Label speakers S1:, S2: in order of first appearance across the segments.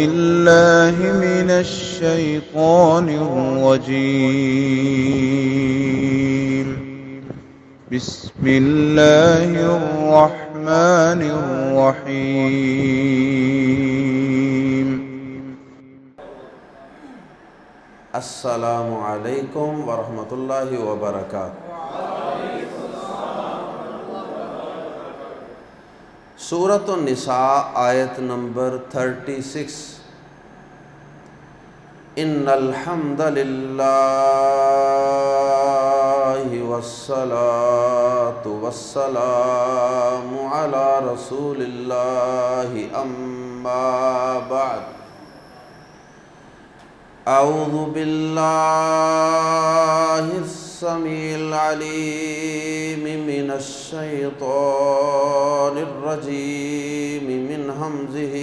S1: بالله من الشيطان الرجيم. بسم الله الرحمن الرحيم.
S2: السلام علیکم ورحمۃ اللہ وبرکاتہ۔ سورۃ النساء آیت نمبر 36۔ ان الحمد للہ والصلاة والسلام علی رسول اللہ اما بعد۔ اعوذ باللہ السمیع العلیم من الشیطان الرجیم من ہمزہ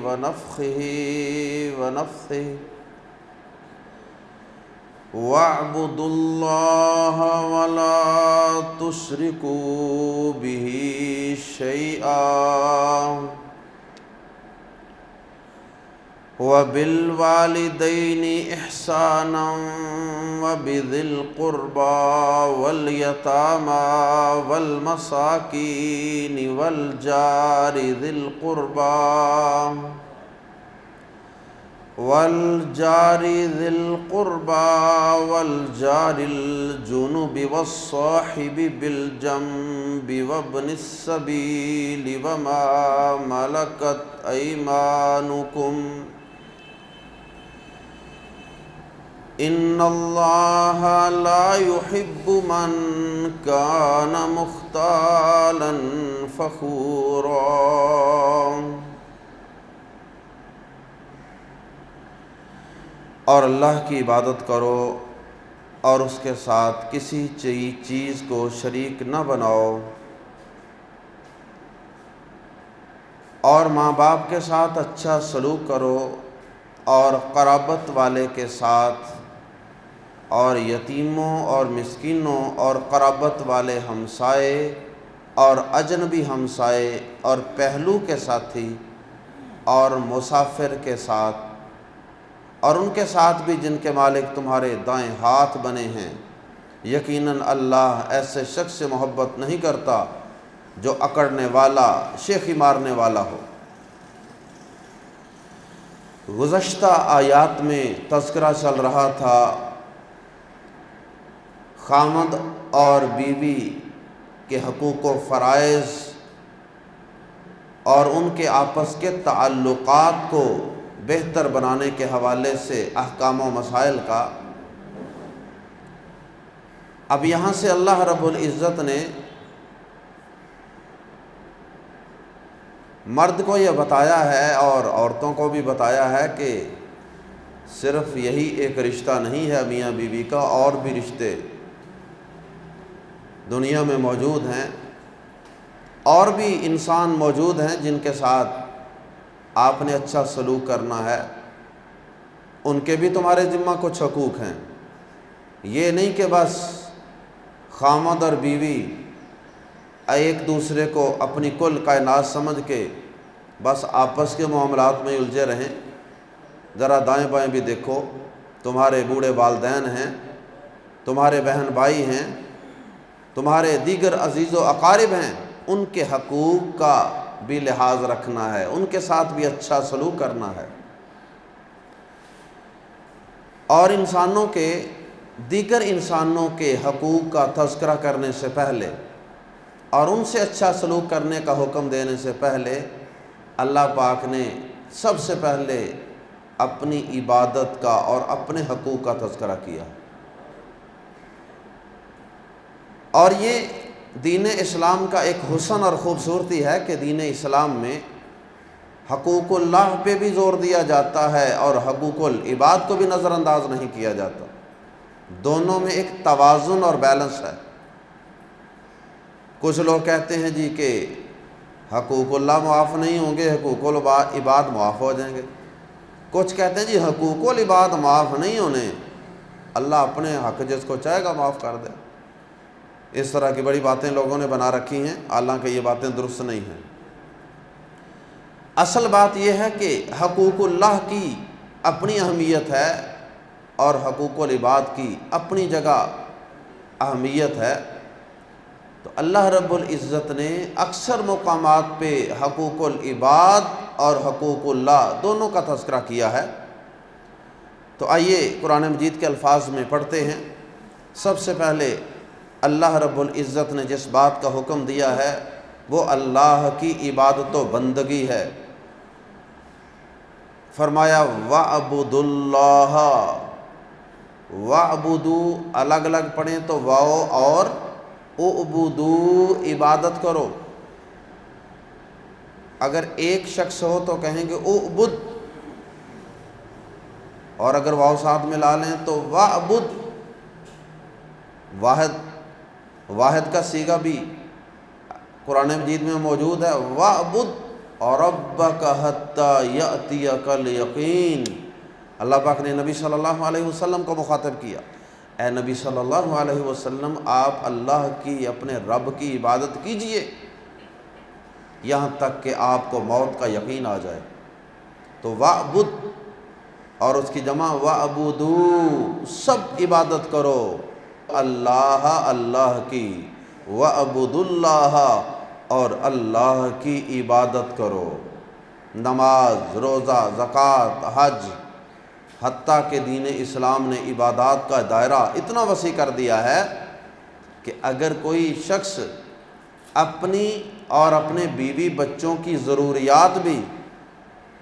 S2: ونفخہ ونفثہ۔ وَاعْبُدُوا اللَّهَ وَلَا تُشْرِكُوا بِهِ شَيْئًا وَبِالْوَالِدَيْنِ إِحْسَانًا وَبِذِي الْقُرْبَى وَالْيَتَامَى وَالْمَسَاكِينِ وَالْجَارِ ذِي الْقُرْبَى والجار الجنب والصاحب بالجنب وابن السبيل وما ملكت أيمانكم إن الله لا يحب من كان مختالا فخورا۔ اور اللہ کی عبادت کرو اور اس کے ساتھ کسی چیز کو شریک نہ بناؤ، اور ماں باپ کے ساتھ اچھا سلوک کرو، اور قرابت والے کے ساتھ، اور یتیموں اور مسکینوں اور قرابت والے ہمسائے اور اجنبی ہمسائے اور پہلو کے ساتھی اور مسافر کے ساتھ، اور ان کے ساتھ بھی جن کے مالک تمہارے دائیں ہاتھ بنے ہیں۔ یقیناً اللہ ایسے شخص سے محبت نہیں کرتا جو اکڑنے والا، شیخی مارنے والا ہو۔ گزشتہ آیات میں تذکرہ چل رہا تھا خامند اور بیوی کے حقوق و فرائض اور ان کے آپس کے تعلقات کو بہتر بنانے کے حوالے سے احکام و مسائل کا۔ اب یہاں سے اللہ رب العزت نے مرد کو یہ بتایا ہے اور عورتوں کو بھی بتایا ہے کہ صرف یہی ایک رشتہ نہیں ہے میاں بیوی کا، اور بھی رشتے دنیا میں موجود ہیں، اور بھی انسان موجود ہیں جن کے ساتھ آپ نے اچھا سلوک کرنا ہے، ان کے بھی تمہارے ذمہ کچھ حقوق ہیں۔ یہ نہیں کہ بس خامد اور بیوی ایک دوسرے کو اپنی کل کائنات سمجھ کے بس آپس کے معاملات میں الجھے رہیں۔ ذرا دائیں بائیں بھی دیکھو، تمہارے بوڑھے والدین ہیں، تمہارے بہن بھائی ہیں، تمہارے دیگر عزیز و اقارب ہیں، ان کے حقوق کا بھی لحاظ رکھنا ہے، ان کے ساتھ بھی اچھا سلوک کرنا ہے۔ اور انسانوں کے، دیگر انسانوں کے حقوق کا تذکرہ کرنے سے پہلے اور ان سے اچھا سلوک کرنے کا حکم دینے سے پہلے اللہ پاک نے سب سے پہلے اپنی عبادت کا اور اپنے حقوق کا تذکرہ کیا۔ اور یہ دین اسلام کا ایک حسن اور خوبصورتی ہے کہ دین اسلام میں حقوق اللہ پہ بھی زور دیا جاتا ہے اور حقوق العباد کو بھی نظر انداز نہیں کیا جاتا۔ دونوں میں ایک توازن اور بیلنس ہے۔ کچھ لوگ کہتے ہیں جی کہ حقوق اللہ معاف نہیں ہوں گے، حقوق العباد معاف ہو جائیں گے۔ کچھ کہتے ہیں جی حقوق العباد معاف نہیں ہونے، اللہ اپنے حق جس کو چاہے گا معاف کر دے۔ اس طرح کی بڑی باتیں لوگوں نے بنا رکھی ہیں، حالانکہ یہ باتیں درست نہیں ہیں۔ اصل بات یہ ہے کہ حقوق اللہ کی اپنی اہمیت ہے اور حقوق العباد کی اپنی جگہ اہمیت ہے۔ تو اللہ رب العزت نے اکثر مقامات پہ حقوق العباد اور حقوق اللہ دونوں کا تذکرہ کیا ہے۔ تو آئیے قرآن مجید کے الفاظ میں پڑھتے ہیں۔ سب سے پہلے اللہ رب العزت نے جس بات کا حکم دیا ہے وہ اللہ کی عبادت و بندگی ہے۔ فرمایا وَاعْبُدُوا اللَّهَ، وَاعْبُدُوا الگ الگ پڑھیں تو واو اور اعبدوا عبادت کرو۔ اگر ایک شخص ہو تو کہیں گے اعبد، اور اگر واو ساتھ ملا لیں تو وَاعْبُد، واحد کا صیغہ بھی قرآن مجید میں موجود ہے، وَاعْبُد رَبَّكَ حَتَّى يَأْتِيَكَ الْيَقِينُ۔ اللہ پاک نے نبی صلی اللہ علیہ وسلم کو مخاطب کیا، اے نبی صلی اللہ علیہ وسلم آپ اللہ کی اپنے رب کی عبادت کیجئے یہاں تک کہ آپ کو موت کا یقین آ جائے۔ تو وَاعْبُد اور اس کی جمع وَاعْبُدُوا، سب عبادت کرو اللہ کی، وَاعْبُدُوا اللَّهَ اور اللہ کی عبادت کرو۔ نماز، روزہ، زکوٰۃ، حج، حتیٰ کہ دین اسلام نے عبادات کا دائرہ اتنا وسیع کر دیا ہے کہ اگر کوئی شخص اپنی اور اپنے بیوی بچوں کی ضروریات بھی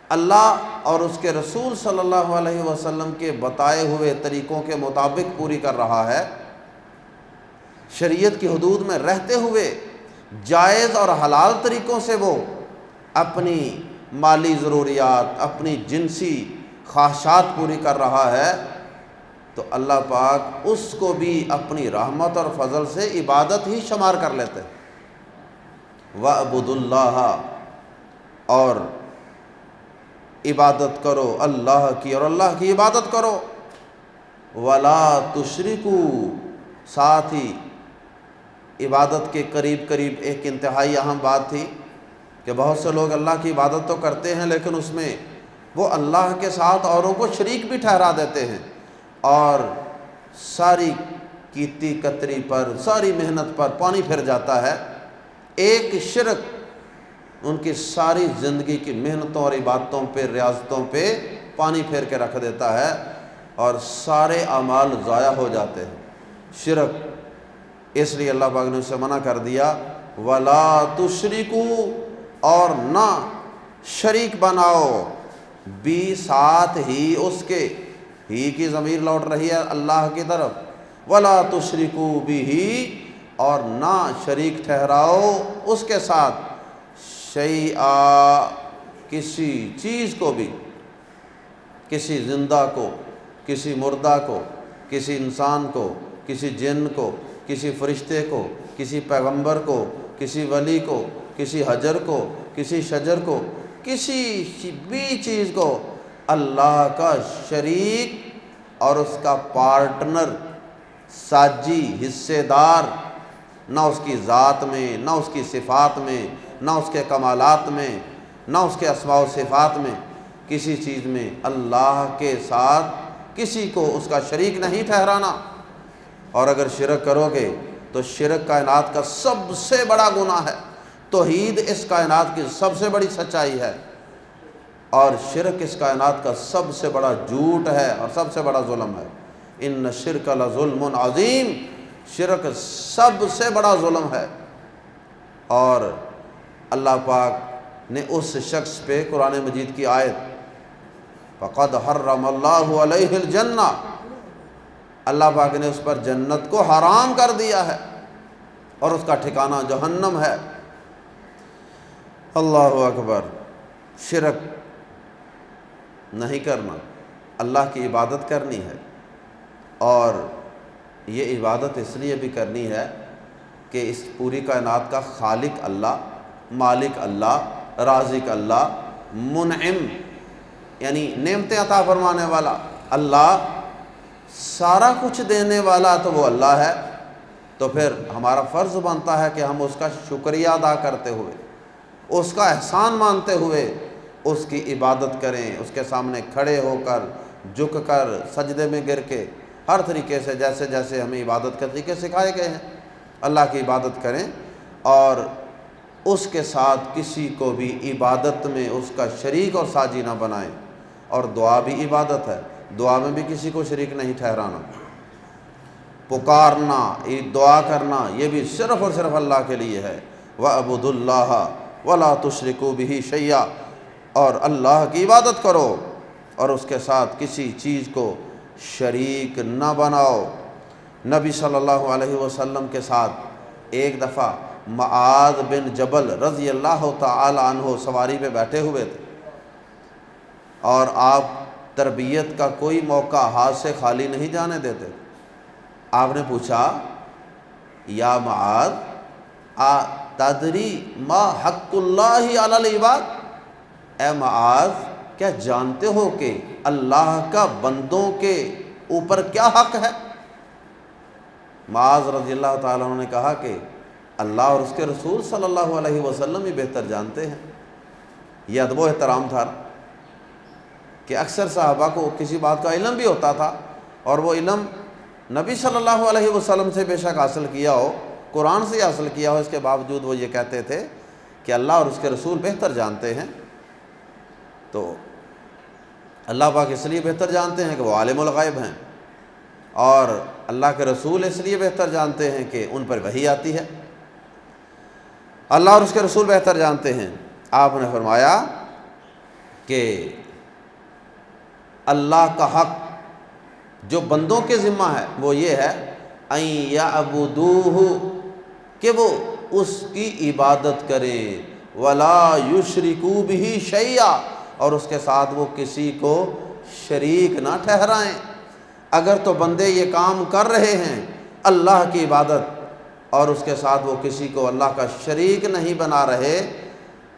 S2: اللہ اور اس کے رسول صلی اللہ علیہ وسلم کے بتائے ہوئے طریقوں کے مطابق پوری کر رہا ہے، شریعت کی حدود میں رہتے ہوئے جائز اور حلال طریقوں سے وہ اپنی مالی ضروریات، اپنی جنسی خواہشات پوری کر رہا ہے، تو اللہ پاک اس کو بھی اپنی رحمت اور فضل سے عبادت ہی شمار کر لیتے ہیں۔ وَاعْبُدُوا اللَّهَ اور عبادت کرو اللہ کی، اور اللہ کی عبادت کرو۔ وَلَا تُشْرِكُوا، ساتھ ہی عبادت کے قریب ایک انتہائی اہم بات تھی کہ بہت سے لوگ اللہ کی عبادت تو کرتے ہیں لیکن اس میں وہ اللہ کے ساتھ اوروں کو شریک بھی ٹھہرا دیتے ہیں، اور ساری کیتی کتری پر، ساری محنت پر پانی پھر جاتا ہے۔ ایک شرک ان کی ساری زندگی کی محنتوں اور عبادتوں پہ، ریاضتوں پہ پانی پھیر کے رکھ دیتا ہے اور سارے اعمال ضائع ہو جاتے ہیں۔ شرک، اس لیے اللہ پاک نے اسے منع کر دیا، وَلَا تُشْرِكُوا اور نہ شریک بناؤ، بھی ساتھ ہی اس کے، ہی کی ضمیر لوٹ رہی ہے اللہ کی طرف، وَلَا تُشْرِكُوا بِهِ اور نہ شریک ٹھہراؤ اس کے ساتھ، شیئا کسی چیز کو بھی، کسی زندہ کو، کسی مردہ کو، کسی انسان کو، کسی جن کو، کسی فرشتے کو، کسی پیغمبر کو، کسی ولی کو، کسی حجر کو، کسی شجر کو، کسی بھی چیز کو اللہ کا شریک اور اس کا پارٹنر، ساجی، حصے دار، نہ اس کی ذات میں، نہ اس کی صفات میں، نہ اس کے کمالات میں، نہ اس کے اسماء و صفات میں، کسی چیز میں اللہ کے ساتھ کسی کو اس کا شریک نہیں ٹھہرانا۔ اور اگر شرک کرو گے تو شرک کائنات کا سب سے بڑا گناہ ہے، توحید اس کائنات کی سب سے بڑی سچائی ہے، اور شرک اس کائنات کا سب سے بڑا جھوٹ ہے اور سب سے بڑا ظلم ہے۔ ان الشرک لظلم عظیم، شرک سب سے بڑا ظلم ہے۔ اور اللہ پاک نے اس شخص پہ قرآن مجید کی آیت فَقَدْ حَرَّمَ اللَّهُ عَلَيْهِ الْجَنَّةَ، اللہ پاک نے اس پر جنت کو حرام کر دیا ہے اور اس کا ٹھکانہ جہنم ہے۔ اللہ اکبر۔ شرک نہیں کرنا، اللہ کی عبادت کرنی ہے، اور یہ عبادت اس لیے بھی کرنی ہے کہ اس پوری کائنات کا خالق اللہ، مالک اللہ، رازق اللہ، منعم یعنی نعمتیں عطا فرمانے والا اللہ، سارا کچھ دینے والا تو وہ اللہ ہے۔ تو پھر ہمارا فرض بنتا ہے کہ ہم اس کا شکریہ ادا کرتے ہوئے، اس کا احسان مانتے ہوئے اس کی عبادت کریں، اس کے سامنے کھڑے ہو کر، جھک کر، سجدے میں گر کے، ہر طریقے سے جیسے جیسے ہمیں عبادت کے طریقے سکھائے گئے ہیں اللہ کی عبادت کریں، اور اس کے ساتھ کسی کو بھی عبادت میں اس کا شریک اور ساجی نہ بنائیں۔ اور دعا بھی عبادت ہے، دعا میں بھی کسی کو شریک نہیں ٹھہرانا، پکارنا، دعا کرنا، یہ بھی صرف اور صرف اللہ کے لیے ہے۔ وَاعْبُدُوا اللَّهَ وَلَا تُشْرِكُوا بِهِ شَيْئًا، اور اللہ کی عبادت کرو اور اس کے ساتھ کسی چیز کو شریک نہ بناؤ۔ نبی صلی اللہ علیہ وسلم کے ساتھ ایک دفعہ معاذ بن جبل رضی اللہ تعالی عنہ سواری پہ بیٹھے ہوئے تھے، اور آپ تربیت کا کوئی موقع ہاتھ سے خالی نہیں جانے دیتے۔ آپ نے پوچھا، یا معاذ تدری ما حق اللہ علی العباد، اے معاذ کیا جانتے ہو کہ اللہ کا بندوں کے اوپر کیا حق ہے؟ معاذ رضی اللہ تعالیٰ عنہ نے کہا کہ اللہ اور اس کے رسول صلی اللہ علیہ وسلم ہی بہتر جانتے ہیں۔ یہ ادب و احترام تھا کہ اکثر صحابہ کو کسی بات کا علم بھی ہوتا تھا، اور وہ علم نبی صلی اللہ علیہ وسلم سے بے شک حاصل کیا ہو، قرآن سے حاصل کیا ہو، اس کے باوجود وہ یہ کہتے تھے کہ اللہ اور اس کے رسول بہتر جانتے ہیں۔ تو اللہ پاک اس لیے بہتر جانتے ہیں کہ وہ عالم الغیب ہیں، اور اللہ کے رسول اس لیے بہتر جانتے ہیں کہ ان پر وحی آتی ہے۔ اللہ اور اس کے رسول بہتر جانتے ہیں۔ آپ نے فرمایا کہ اللہ کا حق جو بندوں کے ذمہ ہے وہ یہ ہے ان یعبدوہ، کہ وہ اس کی عبادت کریں، ولا یشرکوا بہ شیئا، اور اس کے ساتھ وہ کسی کو شریک نہ ٹھہرائیں۔ اگر تو بندے یہ کام کر رہے ہیں اللہ کی عبادت اور اس کے ساتھ وہ کسی کو اللہ کا شریک نہیں بنا رہے،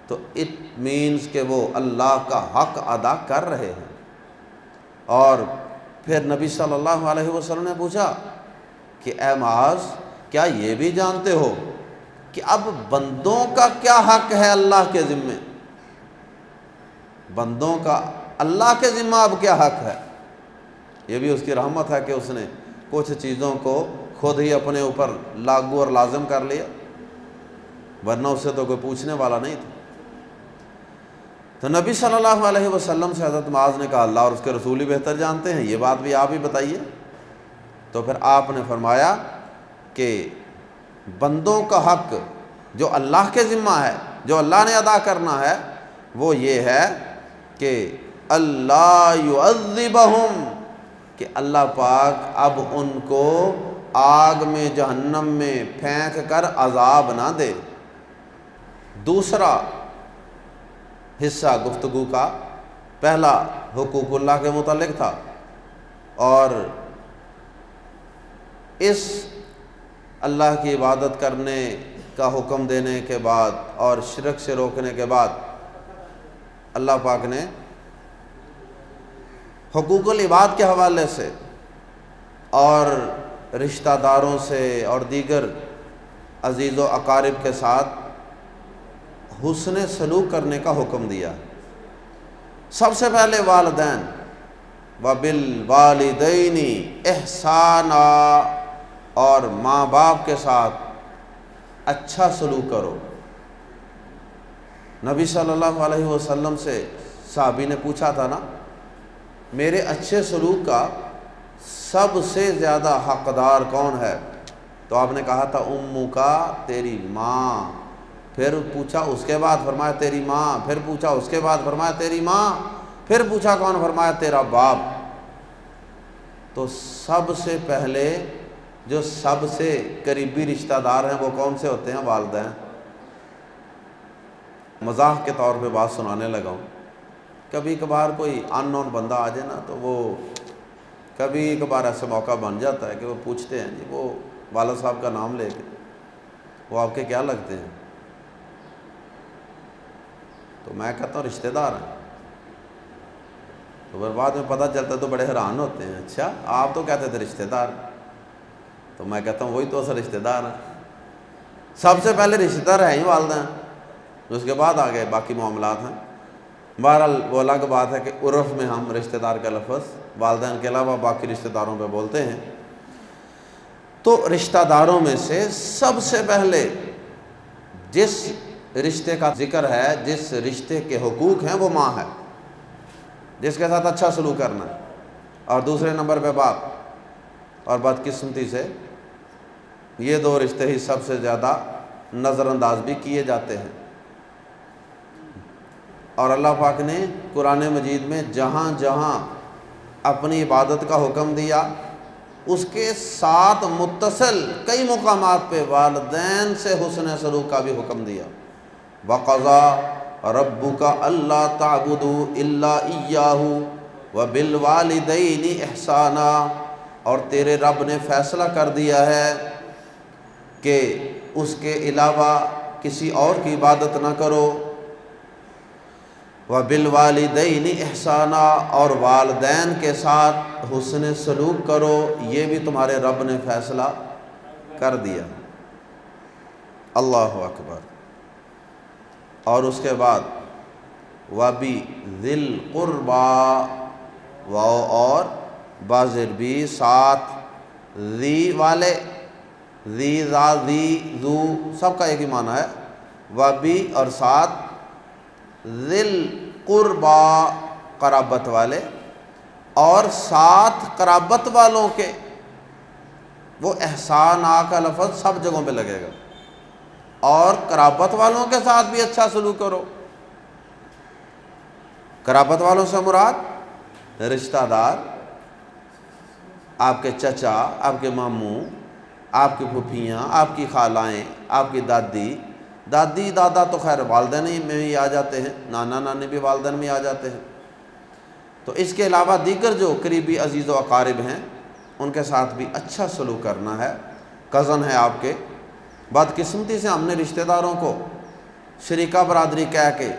S2: تو اٹ مینز کہ وہ اللہ کا حق ادا کر رہے ہیں۔ اور پھر نبی صلی اللہ علیہ وسلم نے پوچھا کہ اے معاذ کیا یہ بھی جانتے ہو کہ اب بندوں کا کیا حق ہے اللہ کے ذمے؟ بندوں کا اللہ کے ذمہ اب کیا حق ہے؟ یہ بھی اس کی رحمت ہے کہ اس نے کچھ چیزوں کو خود ہی اپنے اوپر لاگو اور لازم کر لیا، ورنہ اس سے تو کوئی پوچھنے والا نہیں تھا۔ تو نبی صلی اللہ علیہ وسلم سے حضرت معاذ نے کہا اللہ اور اس کے رسول ہی بہتر جانتے ہیں، یہ بات بھی آپ ہی بتائیے۔ تو پھر آپ نے فرمایا کہ بندوں کا حق جو اللہ کے ذمہ ہے، جو اللہ نے ادا کرنا ہے، وہ یہ ہے کہ اللہ یعذبہم، کہ اللہ پاک اب ان کو آگ میں جہنم میں پھینک کر عذاب نہ دے۔ دوسرا حصہ گفتگو کا، پہلا حقوق اللہ کے متعلق تھا، اور اس اللہ کی عبادت کرنے کا حکم دینے کے بعد اور شرک سے روکنے کے بعد اللہ پاک نے حقوق العباد کے حوالے سے اور رشتہ داروں سے اور دیگر عزیز و اقارب کے ساتھ حسن سلوک کرنے کا حکم دیا۔ سب سے پہلے والدین، وبالوالدین احسانا، اور ماں باپ کے ساتھ اچھا سلوک کرو۔ نبی صلی اللہ علیہ وسلم سے صحابی نے پوچھا تھا نا، میرے اچھے سلوک کا سب سے زیادہ حقدار کون ہے؟ تو آپ نے کہا تھا امو کا، تیری ماں۔ پھر پوچھا اس کے بعد فرمایا تیری ماں، پھر پوچھا اس کے بعد فرمایا تیری ماں، پھر پوچھا کون؟ فرمایا تیرا باپ۔ تو سب سے پہلے جو سب سے قریبی رشتہ دار ہیں وہ کون سے ہوتے ہیں؟ والدین۔ مزاح کے طور پہ بات سنانے لگا ہوں، کبھی کبھار کوئی ان نون بندہ آ جائے نا تو وہ کبھی کبھار ایسا موقع بن جاتا ہے کہ وہ پوچھتے ہیں جی وہ والد صاحب کا نام لے کے وہ آپ کے کیا لگتے ہیں؟ تو میں کہتا ہوں رشتہ دار ہیں۔ تو پھر بعد میں پتہ چلتا ہے تو بڑے حیران ہوتے ہیں، اچھا آپ تو کہتے تھے رشتہ دار۔ تو میں کہتا ہوں وہی تو اصل رشتہ دار ہیں۔ سب سے پہلے رشتہ دار ہیں ہی والدین، اس کے بعد آگے باقی معاملات ہیں۔ بہرحال وہ الگ بات ہے کہ عرف میں ہم رشتہ دار کا لفظ والدین کے علاوہ باقی رشتہ داروں پہ بولتے ہیں۔ تو رشتہ داروں میں سے سب سے پہلے جس رشتے کا ذکر ہے، جس رشتے کے حقوق ہیں، وہ ماں ہے، جس کے ساتھ اچھا سلوک کرنا ہے، اور دوسرے نمبر پہ باپ، اور بدقسمتی سے یہ دو رشتے ہی سب سے زیادہ نظر انداز بھی کیے جاتے ہیں۔ اور اللہ پاک نے قرآن مجید میں جہاں جہاں اپنی عبادت کا حکم دیا، اس کے ساتھ متصل کئی مقامات پہ والدین سے حسن سلوک کا بھی حکم دیا۔ وَقَضَىٰ رَبُّكَ أَلَّا تَعْبُدُوا إِلَّا إِيَّاهُ وَبِالْوَالِدَيْنِ إِحْسَانًا، اور تیرے رب نے فیصلہ کر دیا ہے کہ اس کے علاوہ کسی اور کی عبادت نہ کرو، وَبِالْوَالِدَيْنِ إِحْسَانًا، اور والدین کے ساتھ حسن سلوک کرو، یہ بھی تمہارے رب نے فیصلہ کر دیا۔ اللہ اکبر۔ اور اس کے بعد وَبِذِي الْقُرْبَىٰ، اور بازر بھی ساتھ، ذی والے، ذی ذا ذی ذو سب کا ایک ہی معنی ہے، وبی اور ساتھ، ذی القربیٰ قرابت والے، اور ساتھ قرابت والوں کے، وہ احسان کا لفظ سب جگہوں پہ لگے گا، اور قرابت والوں کے ساتھ بھی اچھا سلوک کرو۔ قرابت والوں سے مراد رشتہ دار، آپ کے چچا، آپ کے ماموں، آپ کی پھوپھیاں، آپ کی خالائیں، آپ کی دادی دادا تو خیر والدین میں ہی آ جاتے ہیں، نانا نانی بھی والدین میں آ جاتے ہیں۔ تو اس کے علاوہ دیگر جو قریبی عزیز و اقارب ہیں، ان کے ساتھ بھی اچھا سلوک کرنا ہے۔ کزن ہے آپ کے، بدقسمتی سے ہم نے رشتہ داروں کو شریکہ برادری کہہ کے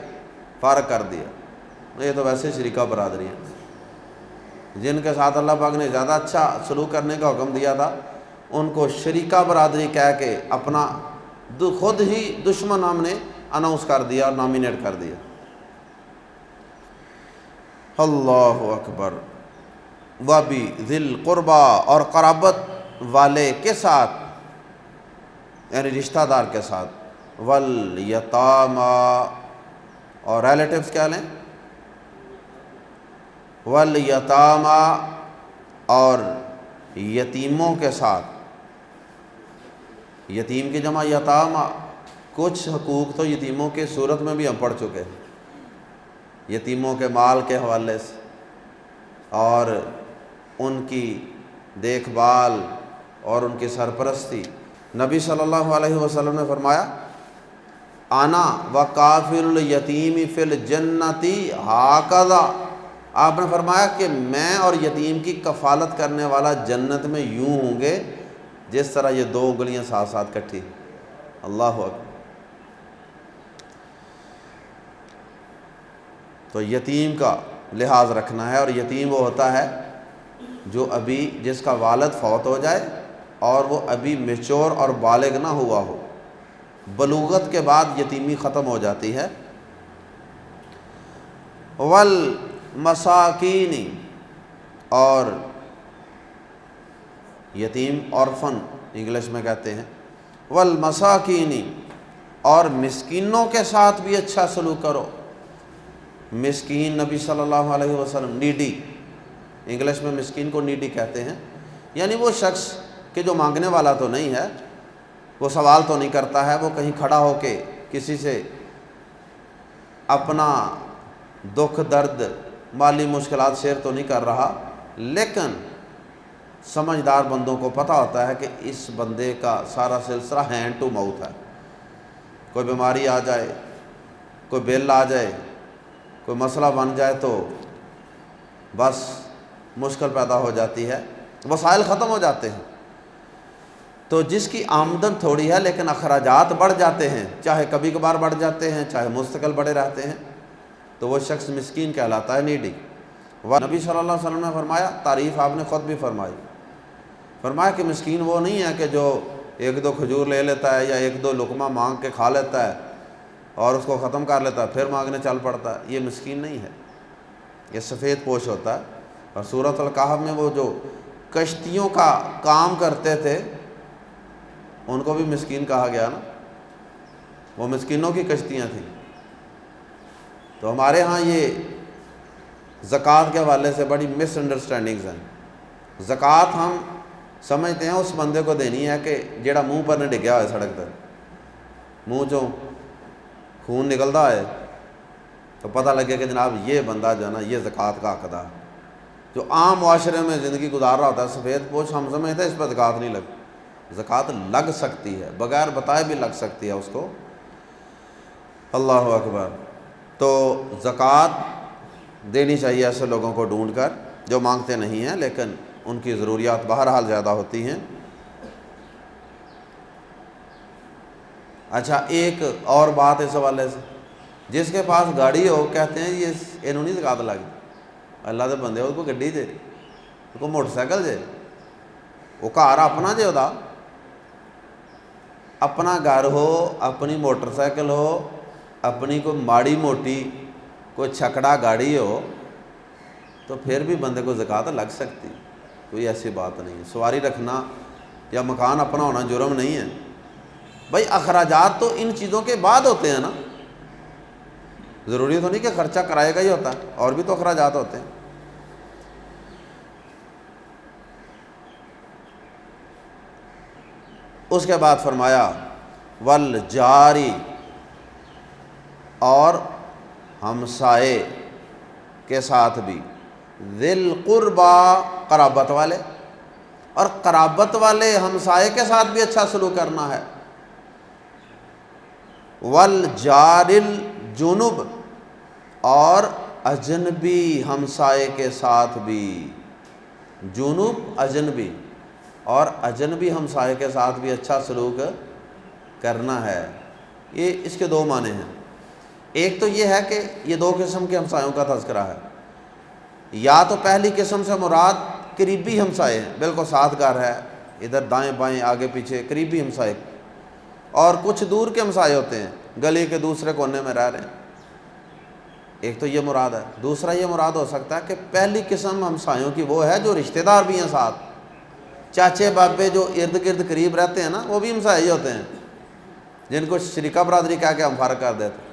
S2: فارغ کر دیا، یہ تو ویسے شریکہ برادری ہیں، جن کے ساتھ اللہ پاک نے زیادہ اچھا سلوک کرنے کا حکم دیا تھا، ان کو شریکہ برادری کہہ کے اپنا خود ہی دشمن ہم نے اناؤنس کر دیا اور نامینیٹ کر دیا۔ اللہ اکبر۔ وَبِذِي الْقُرْبَىٰ، اور قرابت والے کے ساتھ، یعنی رشتہ دار کے ساتھ، وَالْيَتَامَىٰ، اور ریلیٹیوز کیا لیں، وَالْيَتَامَىٰ، اور یتیموں کے ساتھ، یتیم کی جمع یتامہ۔ کچھ حقوق تو یتیموں کے صورت میں بھی ہم پڑھ چکے ہیں، یتیموں کے مال کے حوالے سے، اور ان کی دیکھ بھال اور ان کی سرپرستی۔ نبی صلی اللہ علیہ وسلم نے فرمایا، انا وکافل الیتیم فی الجنۃ ہکذا، آپ نے فرمایا کہ میں اور یتیم کی کفالت کرنے والا جنت میں یوں ہوں گے جس طرح یہ دو انگلیاں ساتھ ساتھ کٹھی۔ اللہ اکبر۔ تو یتیم کا لحاظ رکھنا ہے، اور یتیم وہ ہوتا ہے جو ابھی جس کا والد فوت ہو جائے اور وہ ابھی میچور اور بالغ نہ ہوا ہو، بلوغت کے بعد یتیمی ختم ہو جاتی ہے۔ والمساکین، اور یتیم اورفن انگلش میں کہتے ہیں، والمساکین، اور مسکینوں کے ساتھ بھی اچھا سلوک کرو۔ مسکین نبی صلی اللہ علیہ وسلم، نیڈی، انگلش میں مسکین کو نیڈی کہتے ہیں، یعنی وہ شخص کہ جو مانگنے والا تو نہیں ہے، وہ سوال تو نہیں کرتا ہے، وہ کہیں کھڑا ہو کے کسی سے اپنا دکھ درد مالی مشکلات شیئر تو نہیں کر رہا، لیکن سمجھدار بندوں کو پتہ ہوتا ہے کہ اس بندے کا سارا سلسلہ ہینڈ ٹو ماؤتھ ہے، کوئی بیماری آ جائے، کوئی بل آ جائے، کوئی مسئلہ بن جائے تو بس مشکل پیدا ہو جاتی ہے، وسائل ختم ہو جاتے ہیں۔ تو جس کی آمدن تھوڑی ہے لیکن اخراجات بڑھ جاتے ہیں، چاہے کبھی کبھار بڑھ جاتے ہیں چاہے مستقل بڑھے رہتے ہیں، تو وہ شخص مسکین کہلاتا ہے، نیڈی۔ نبی صلی اللہ علیہ وسلم نے فرمایا، تعریف آپ نے خود بھی فرمائی، فرمایا کہ مسکین وہ نہیں ہے کہ جو ایک دو کھجور لے لیتا ہے یا ایک دو لقمہ مانگ کے کھا لیتا ہے اور اس کو ختم کر لیتا ہے پھر مانگنے چل پڑتا ہے، یہ مسکین نہیں ہے، یہ سفید پوش ہوتا ہے۔ اور سورۃ الکہف میں وہ جو کشتیوں کا کام کرتے تھے ان کو بھی مسکین کہا گیا نا، وہ مسکینوں کی کشتیاں تھیں۔ تو ہمارے ہاں یہ زکوٰۃ کے حوالے سے بڑی مس انڈرسٹینڈنگز ہیں۔ زکوٰۃ ہم سمجھتے ہیں اس بندے کو دینی ہے کہ جیڑا منہ پر نہ ڈگیا ہوئے سڑک پر، منہ جو خون نکلتا ہے تو پتہ لگے کہ جناب یہ بندہ جو ہے نا یہ زکوٰۃ کا حقدار، جو عام معاشرے میں زندگی گزار رہا ہوتا ہے سفید پوش، ہم سمجھتے ہیں اس پر زکوٰۃ نہیں لگ، زکوٰۃ لگ سکتی ہے، بغیر بتائے بھی لگ سکتی ہے اس کو۔ اللہ اکبر۔ تو زکوٰۃ دینی چاہیے ایسے لوگوں کو ڈھونڈ کر جو مانگتے نہیں ہیں لیکن ان کی ضروریات بہرحال زیادہ ہوتی ہیں۔ اچھا، ایک اور بات اس حوالے سے، جس کے پاس گاڑی ہو کہتے ہیں یہ انہوں نہیں زکوٰۃ لگ، اللہ دے بندے اس کو گڈی دے، اس کو موٹر سائیکل دے، وہ گھر اپنا جے، ہوتا اپنا گھر ہو، اپنی موٹر سائیکل ہو، اپنی کوئی ماڑی موٹی کوئی چھکڑا گاڑی ہو تو پھر بھی بندے کو زکوٰۃ لگ سکتی، کوئی ایسی بات نہیں ہے۔ سواری رکھنا یا مکان اپنا ہونا جرم نہیں ہے بھائی، اخراجات تو ان چیزوں کے بعد ہوتے ہیں نا، ضروری تو نہیں کہ خرچہ کرائے گا ہی ہوتا ہے، اور بھی تو اخراجات ہوتے ہیں۔ اس کے بعد فرمایا والجاری، اور ہمسائے کے ساتھ بھی، ذل قربا، قرابت والے، اور قرابت والے ہمسائے کے ساتھ بھی اچھا سلوک کرنا ہے۔ والجار الجنب، اور اجنبی ہمسائے کے ساتھ بھی، جنوب اجنبی، اور اجنبی ہمسائے کے ساتھ بھی اچھا سلوک کرنا ہے۔ یہ اس کے دو معنی ہیں، ایک تو یہ ہے کہ یہ دو قسم کے ہمسایوں کا تذکرہ ہے، یا تو پہلی قسم سے مراد قریبی ہمسائے ہیں، بالکل ساتھ گھر ہے، ادھر دائیں بائیں آگے پیچھے قریبی ہمسائے، اور کچھ دور کے ہمسائے ہوتے ہیں گلی کے دوسرے کونے میں رہ رہے ہیں، ایک تو یہ مراد ہے۔ دوسرا یہ مراد ہو سکتا ہے کہ پہلی قسم ہمسایوں کی وہ ہے جو رشتہ دار بھی ہیں ساتھ، چاچے بابے جو ارد گرد قریب رہتے ہیں نا، وہ بھی ہمسائے ہی ہوتے ہیں، جن کو شریکہ برادری کہہ کے ہم فرق کر دیتے ہیں۔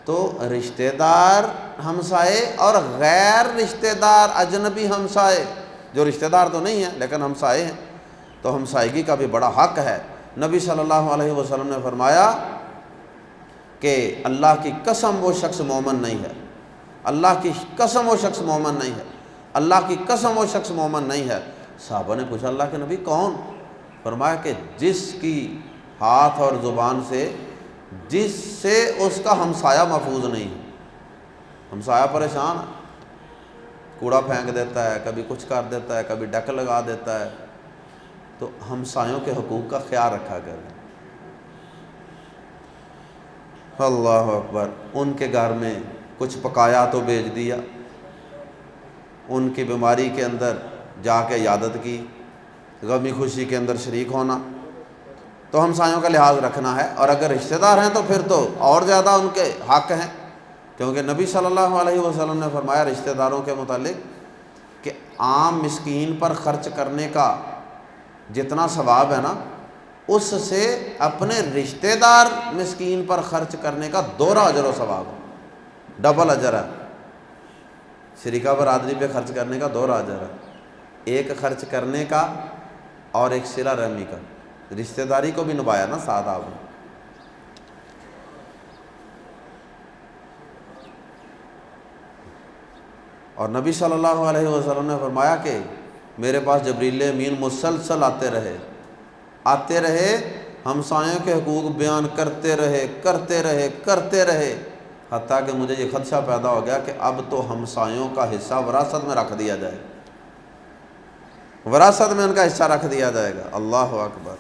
S2: تو رشتہ دار ہمسائے اور غیر رشتہ دار اجنبی ہمسائے، جو رشتہ دار تو نہیں ہیں لیکن ہمسائے ہیں، تو ہمسائیگی کا بھی بڑا حق ہے۔ نبی صلی اللہ علیہ وسلم نے فرمایا کہ اللہ کی قسم وہ شخص مومن نہیں ہے، اللہ کی قسم وہ شخص مومن نہیں ہے، اللہ کی قسم وہ شخص مومن نہیں ہے۔ صحابہ نے پوچھا اللہ کے نبی کون؟ فرمایا کہ جس کی ہاتھ اور زبان سے، جس سے اس کا ہمسایہ محفوظ نہیں ہے۔ ہمسایہ پریشان ہے، کوڑا پھینک دیتا ہے، کبھی کچھ کر دیتا ہے، کبھی ڈک لگا دیتا ہے، تو ہمسایوں کے حقوق کا خیال رکھا کریں۔ اللہ اکبر۔ ان کے گھر میں کچھ پکایا تو بھیج دیا، ان کی بیماری کے اندر جا کے عیادت کی، غمی خوشی کے اندر شریک ہونا، تو ہمسایوں کا لحاظ رکھنا ہے۔ اور اگر رشتہ دار ہیں تو پھر تو اور زیادہ ان کے حق ہیں، کیونکہ نبی صلی اللہ علیہ وسلم نے فرمایا رشتہ داروں کے متعلق کہ عام مسکین پر خرچ کرنے کا جتنا ثواب ہے نا، اس سے اپنے رشتہ دار مسکین پر خرچ کرنے کا دوہرا اجر و ثواب ہے، ڈبل اجر ہے۔ شریکہ برادری پہ خرچ کرنے کا دوہرا اجر ہے، ایک خرچ کرنے کا اور ایک صلہ رحمی کا، رشتہ داری کو بھی نبھایا نا ساتھ آپ نے۔ اور نبی صلی اللہ علیہ وسلم نے فرمایا کہ میرے پاس جبریل امین مسلسل آتے رہے، ہمسایوں کے حقوق بیان کرتے رہے، حتیٰ کہ مجھے یہ خدشہ پیدا ہو گیا کہ اب تو ہمسایوں کا حصہ وراثت میں رکھ دیا جائے، وراثت میں ان کا حصہ رکھ دیا جائے گا۔ اللہ اکبر۔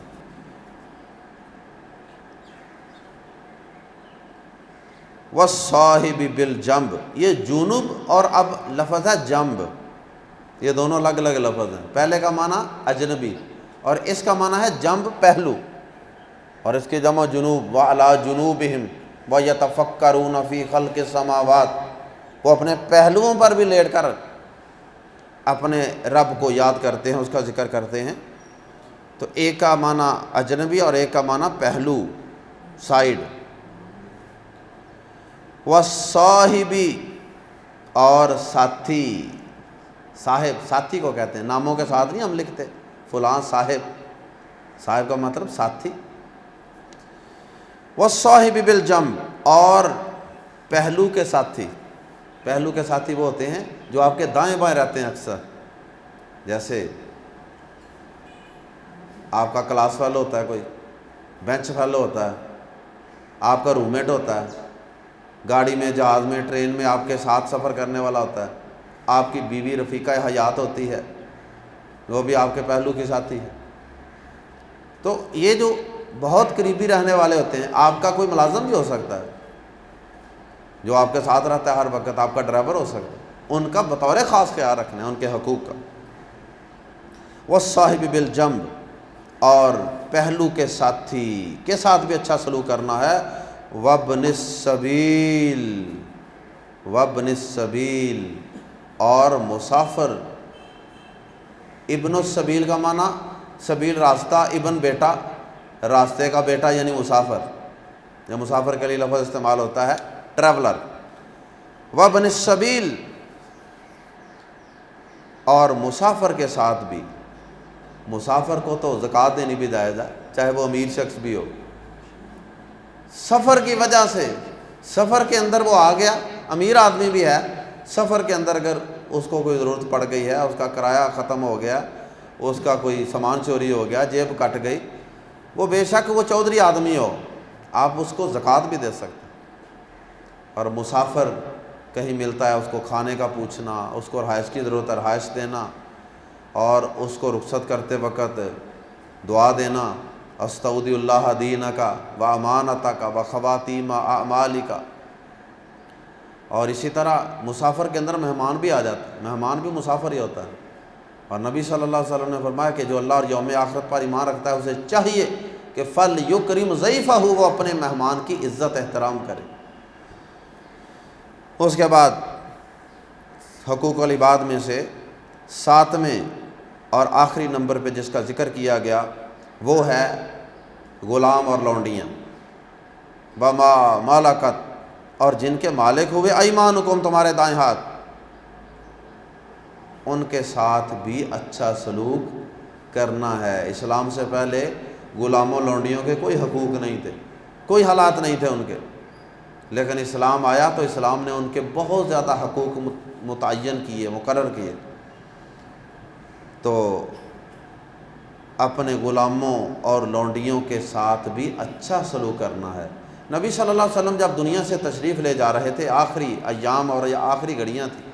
S2: والصاحب بالجنب، یہ جنوب اور اب لفظ ہے جنب، یہ دونوں الگ الگ لفظ ہیں۔ پہلے کا معنی اجنبی اور اس کا معنی ہے جنب، پہلو، اور اس کی جمع جنوب، وعلی جنوبہم، وَيَتَفَكَّرُونَ فِي خَلْقِ السَّمَاوَاتِ، وہ اپنے پہلوؤں پر بھی لیٹ کر اپنے رب کو یاد کرتے ہیں، اس کا ذکر کرتے ہیں۔ تو ایک کا معنی اجنبی اور ایک کا معنی پہلو، سائیڈ۔ وَالصَّاحِبِ، اور ساتھی، صاحب، ساتھی کو کہتے ہیں، ناموں کے ساتھ نہیں ہم لکھتے فلاں صاحب، صاحب کا مطلب ساتھی۔ وَالصَّاحِبِ بِالْجَنْبِ، اور پہلو کے ساتھی۔ پہلو کے ساتھی وہ ہوتے ہیں جو آپ کے دائیں بائیں رہتے ہیں اکثر، جیسے آپ کا کلاس فیلو ہوتا ہے، کوئی بینچ فیلو ہوتا ہے، آپ کا روم میٹ ہوتا ہے، گاڑی میں، جہاز میں، ٹرین میں آپ کے ساتھ سفر کرنے والا ہوتا ہے، آپ کی بیوی رفیقہ حیات ہوتی ہے، وہ بھی آپ کے پہلو کی ساتھی ہے۔ تو یہ جو بہت قریبی رہنے والے ہوتے ہیں، آپ کا کوئی ملازم بھی ہو سکتا ہے جو آپ کے ساتھ رہتا ہے ہر وقت، آپ کا ڈرائیور ہو سکتا ہے، ان کا بطور خاص خیال رکھنا ہے، ان کے حقوق کا۔ وَالصَّاحِبِ بِالْجَنْبِ، اور پہلو کے ساتھی کے ساتھ بھی اچھا سلوک کرنا ہے۔ وَابْنِ السَّبِیلِ، وَابْنِ السَّبِیلِ، اور مسافر۔ ابن السبیل کا معنی سبیل راستہ، ابن بیٹا، راستے کا بیٹا یعنی مسافر، یا مسافر کے لیے لفظ استعمال ہوتا ہے ٹریولر۔ وَابْنِ السَّبِیلِ، اور مسافر کے ساتھ بھی، مسافر کو تو زکوٰۃ دینی بھی جائز ہے، چاہے وہ امیر شخص بھی ہو۔ سفر کی وجہ سے، سفر کے اندر وہ آ گیا، امیر آدمی بھی ہے، سفر کے اندر اگر اس کو کوئی ضرورت پڑ گئی ہے، اس کا کرایہ ختم ہو گیا، اس کا کوئی سامان چوری ہو گیا، جیب کٹ گئی، وہ بے شک وہ چودھری آدمی ہو، آپ اس کو زکوٰۃ بھی دے سکتے ہیں۔ اور مسافر کہیں ملتا ہے، اس کو کھانے کا پوچھنا، اس کو رہائش کی ضرورت ہے رہائش دینا، اور اس کو رخصت کرتے وقت دعا دینا، استودع اللہ دینک و امانتک و خواتیم اعمالک۔ اور اسی طرح مسافر کے اندر مہمان بھی آ جاتا ہے، مہمان بھی مسافر ہی ہوتا ہے، اور نبی صلی اللہ علیہ وسلم نے فرمایا کہ جو اللہ اور یوم آخرت پر ایمان رکھتا ہے اسے چاہیے کہ فَلْيُكْرِمْ ضَيْفَهُ، وہ اپنے مہمان کی عزت احترام کرے۔ اس کے بعد حقوق العباد میں سے 7ویں اور آخری نمبر پہ جس کا ذکر کیا گیا وہ ہے غلام اور لونڈیاں۔ وَمَا مَلَكَتْ، اور جن کے مالک ہوئے ایمانکم، تمہارے دائیں ہاتھ، ان کے ساتھ بھی اچھا سلوک کرنا ہے۔ اسلام سے پہلے غلاموں لونڈیوں کے کوئی حقوق نہیں تھے، کوئی حالات نہیں تھے ان کے، لیکن اسلام آیا تو اسلام نے ان کے بہت زیادہ حقوق متعین کیے، مقرر کیے۔ تو اپنے غلاموں اور لونڈیوں کے ساتھ بھی اچھا سلوک کرنا ہے۔ نبی صلی اللہ علیہ وسلم جب دنیا سے تشریف لے جا رہے تھے، آخری ایام اور آخری گھڑیاں تھیں،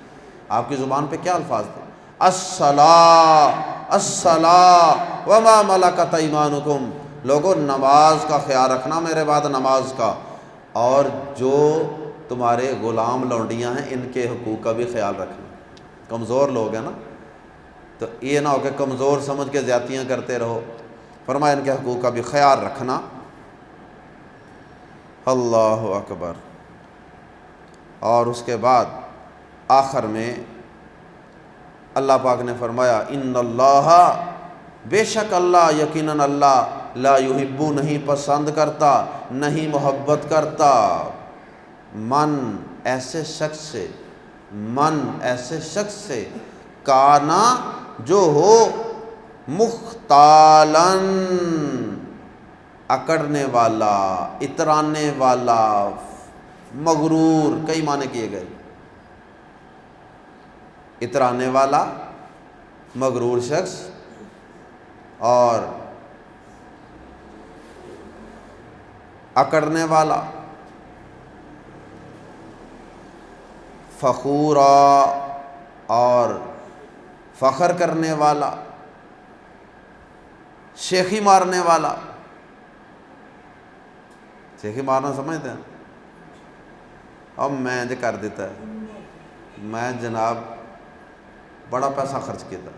S2: آپ کی زبان پہ کیا الفاظ تھے؟ الصلاۃ الصلاۃ وما ملکت ایمانکم، لوگوں نماز کا خیال رکھنا، میرے بعد نماز کا، اور جو تمہارے غلام لونڈیاں ہیں ان کے حقوق کا بھی خیال رکھنا۔ کمزور لوگ ہیں نا، تو یہ نہ ہو کہ کمزور سمجھ کے زیادتیاں کرتے رہو، فرمایا ان کے حقوق کا بھی خیال رکھنا۔ اللہ اکبر۔ اور اس کے بعد آخر میں اللہ پاک نے فرمایا ان اللہ، بے شک اللہ، یقیناً اللہ، لا یحب، نہیں پسند کرتا، نہیں محبت کرتا، من ایسے شخص سے، من ایسے شخص سے، کانا جو ہو، مختالن اکڑنے والا، اترانے والا، مغرور، کئی معنی کیے گئے، اترانے والا، مغرور شخص، اور اکڑنے والا، فخورا، اور فخر کرنے والا، شیخی مارنے والا۔ شیخی مارنا سمجھتے ہیں؟ اب میں جو کر دیتا ہے، میں جناب بڑا پیسہ خرچ کیا تھا۔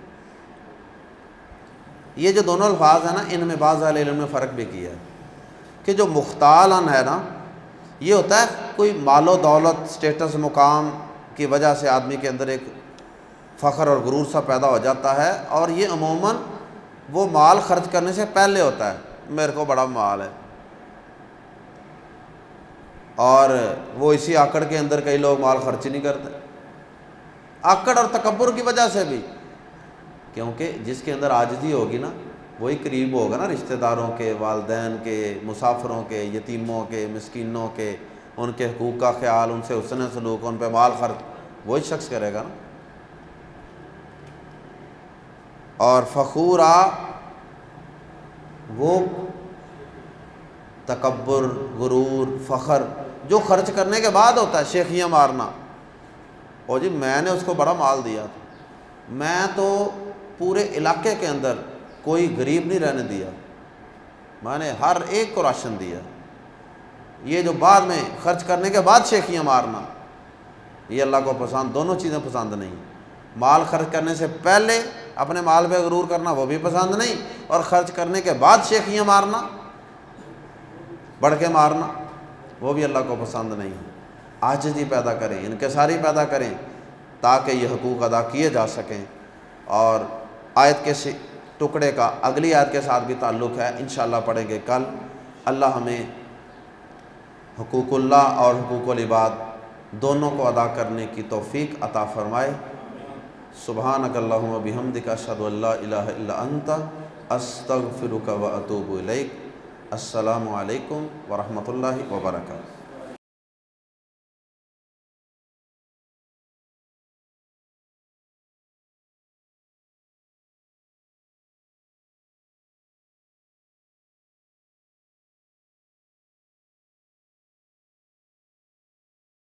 S2: یہ جو دونوں الفاظ ہیں نا، ان میں بعض اہل علم نے فرق بھی کیا ہے کہ جو مختالن ہے نا، یہ ہوتا ہے کوئی مال و دولت، سٹیٹس، مقام کی وجہ سے آدمی کے اندر ایک فخر اور غرور سا پیدا ہو جاتا ہے، اور یہ عموماً وہ مال خرچ کرنے سے پہلے ہوتا ہے، میرے کو بڑا مال ہے، اور وہ اسی آکڑ کے اندر کئی لوگ مال خرچ نہیں کرتے، آکڑ اور تکبر کی وجہ سے بھی، کیونکہ جس کے اندر عاجزی ہوگی نا وہی قریب ہوگا نا رشتہ داروں کے، والدین کے، مسافروں کے، یتیموں کے، مسکینوں کے، ان کے حقوق کا خیال، ان سے حسن سلوک، ان پہ مال خرچ وہی شخص کرے گا نا۔ اور فخورا وہ تکبر، غرور، فخر جو خرچ کرنے کے بعد ہوتا ہے، شیخیاں مارنا، اور جی میں نے اس کو بڑا مال دیا تھا، میں تو پورے علاقے کے اندر کوئی غریب نہیں رہنے دیا، میں نے ہر ایک کو راشن دیا۔ یہ جو بعد میں خرچ کرنے کے بعد شیخیاں مارنا، یہ اللہ کو پسند، دونوں چیزیں پسند نہیں۔ مال خرچ کرنے سے پہلے اپنے مال پہ غرور کرنا وہ بھی پسند نہیں، اور خرچ کرنے کے بعد شیخیاں مارنا، بڑھ کے مارنا، وہ بھی اللہ کو پسند نہیں۔ عاجزی پیدا کریں، انکساری پیدا کریں، تاکہ یہ حقوق ادا کیے جا سکیں۔ اور آیت کے ٹکڑے کا اگلی آیت کے ساتھ بھی تعلق ہے، انشاءاللہ پڑھیں گے کل۔ اللہ ہمیں حقوق اللہ اور حقوق العباد دونوں کو ادا کرنے کی توفیق عطا فرمائے۔ سبحانک اللہم و بحمدک، اشہد ان لا الہ الا انت، استغفرک و اتوب الیک۔ السلام علیکم ورحمۃ اللہ وبرکاتہ۔